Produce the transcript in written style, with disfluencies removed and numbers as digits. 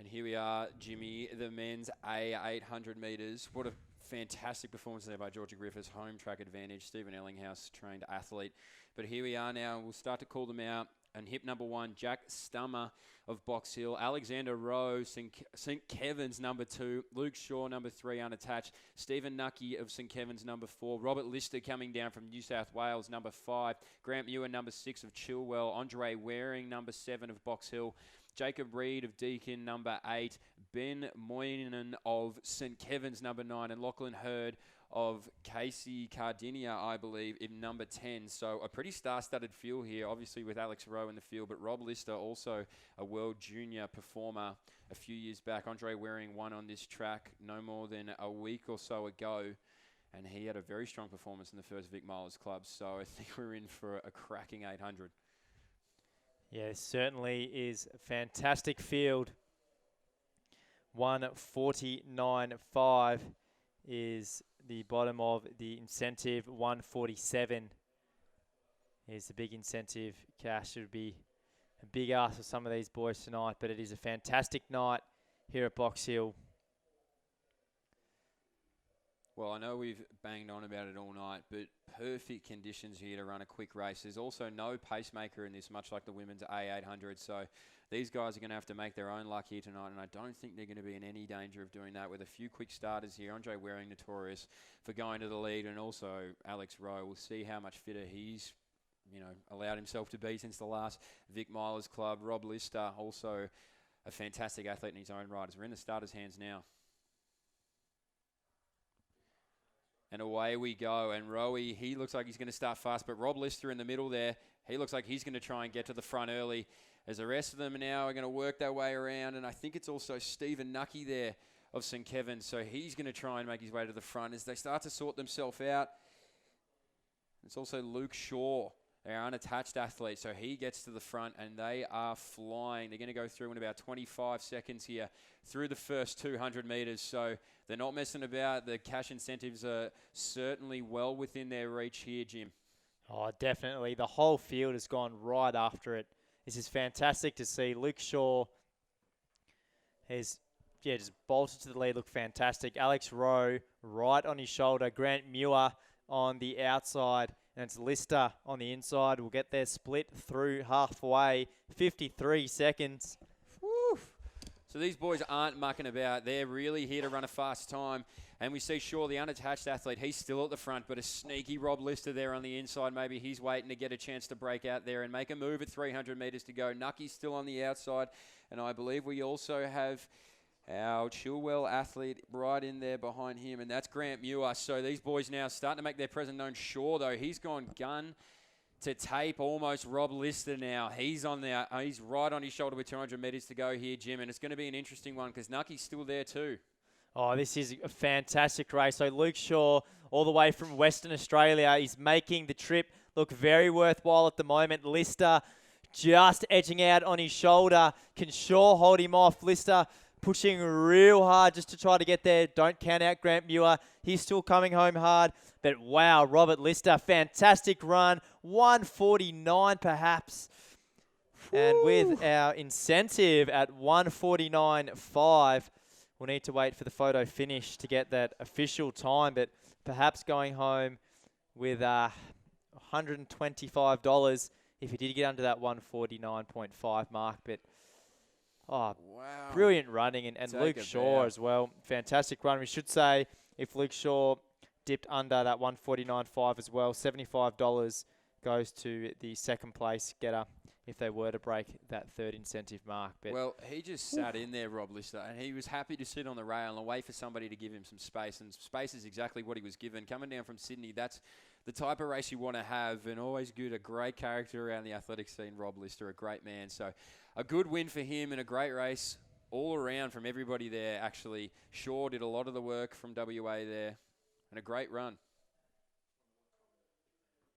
And here we are, Jimmy, the men's A800 metres. What a fantastic performance there by Georgia Griffiths, home track advantage. Stephen Ellinghouse, trained athlete. But here we are now. We'll start to call them out. And hip number 1, Jack Stummer of Box Hill. Alexander Rowe, St. Kevin's number 2. Luke Shaw, number 3, unattached. Stephen Nucky of St. Kevin's number 4. Robert Lister coming down from New South Wales, number 5. Grant Muir, number 6 of Chilwell. Andre Waring, number 7 of Box Hill. Jacob Reed of Deakin, number 8. Ben Moynihan of St. Kevin's, number 9. And Lachlan Hurd of Casey Cardinia, I believe, in number 10. So a pretty star-studded field here, obviously with Alex Rowe in the field, but Rob Lister, also a world junior performer a few years back. Andre Waring won on this track no more than a week or so ago, and he had a very strong performance in the first Vic Milers Club. So I think we're in for a cracking 800. Yeah, it certainly is a fantastic field. 149.5 is the bottom of the incentive. 147 is the big incentive cash. It would be a big ask for some of these boys tonight, but it is a fantastic night here at Box Hill. Well, I know we've banged on about it all night, but perfect conditions here to run a quick race. There's also no pacemaker in this, much like the women's A800. So these guys are going to have to make their own luck here tonight, and I don't think they're going to be in any danger of doing that with a few quick starters here. Andre Waring, notorious for going to the lead, and also Alex Rowe. We'll see how much fitter he's, allowed himself to be since the last Vic Milers Club. Rob Lister, also a fantastic athlete in his own right, as we're in the starters' hands now. And away we go. And Rowe, he looks like he's going to start fast. But Rob Lister in the middle there, he looks like he's going to try and get to the front early. As the rest of them now are going to work their way around. And I think it's also Stephen Nucky there of St. Kevin's. So he's going to try and make his way to the front as they start to sort themselves out. It's also Luke Shaw, our unattached athlete. So he gets to the front and they are flying. They're going to go through in about 25 seconds here through the first 200 metres. So they're not messing about. The cash incentives are certainly well within their reach here, Jim. Oh, definitely. The whole field has gone right after it. This is fantastic to see. Luke Shaw has just bolted to the lead, look fantastic. Alex Rowe right on his shoulder. Grant Muir on the outside. And it's Lister on the inside. We'll get their split through halfway. 53 seconds. Woo. So these boys aren't mucking about. They're really here to run a fast time. And we see Shaw, the unattached athlete, he's still at the front, but a sneaky Rob Lister there on the inside. Maybe he's waiting to get a chance to break out there and make a move at 300 metres to go. Nucky's still on the outside. And I believe we also have our Chilwell athlete right in there behind him, and that's Grant Muir. So these boys now starting to make their presence known. Shaw, though, he's gone gun to tape almost. Rob Lister now. He's on there. He's right on his shoulder with 200 metres to go here, Jim, and it's going to be an interesting one because Nucky's still there too. Oh, this is a fantastic race. So Luke Shaw, all the way from Western Australia, is making the trip look very worthwhile at the moment. Lister just edging out on his shoulder. Can Shaw hold him off? Lister pushing real hard just to try to get there. Don't count out Grant Muir. He's still coming home hard. But wow, Robert Lister, fantastic run. 149 perhaps. Woo. And with our incentive at 149.5, we'll need to wait for the photo finish to get that official time. But perhaps going home with $125 if he did get under that 149.5 mark. But oh, wow. Brilliant running. And Luke Shaw as well. Fantastic run. We should say if Luke Shaw dipped under that 149.5 as well, $75 goes to the second place getter if they were to break that third incentive mark. But well, he just sat in there, Rob Lister, and he was happy to sit on the rail and wait for somebody to give him some space. And space is exactly what he was given. Coming down from Sydney, that's the type of race you want to have, and always good. A great character around the athletic scene, Rob Lister, a great man. So a good win for him and a great race all around from everybody there, actually. Shaw did a lot of the work from WA there, and a great run.